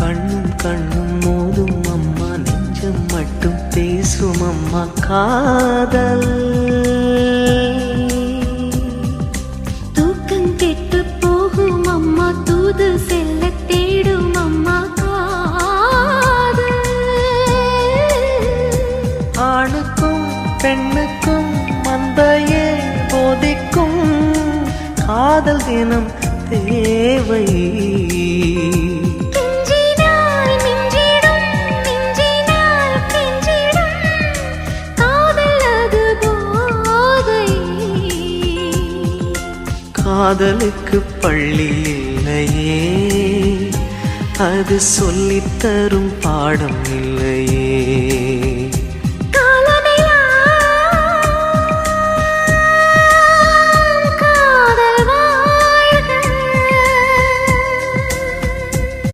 கண்ணும் கண்ணும் மோதும் அம்மா, நெஞ்சம் மட்டும் பேசும் அம்மா காதல். தூக்கம் கெட்டு போகும் அம்மா, தூது செல்ல தேடும் அம்மா காதல். ஆணுக்கும் பெண்ணுக்கும் மந்தையே போதிக்கும் காதல் தினம் தேவை. காதலுக்கு பள்ளி இல்லையே, அது சொல்லித்தரும் பாடம் இல்லையே.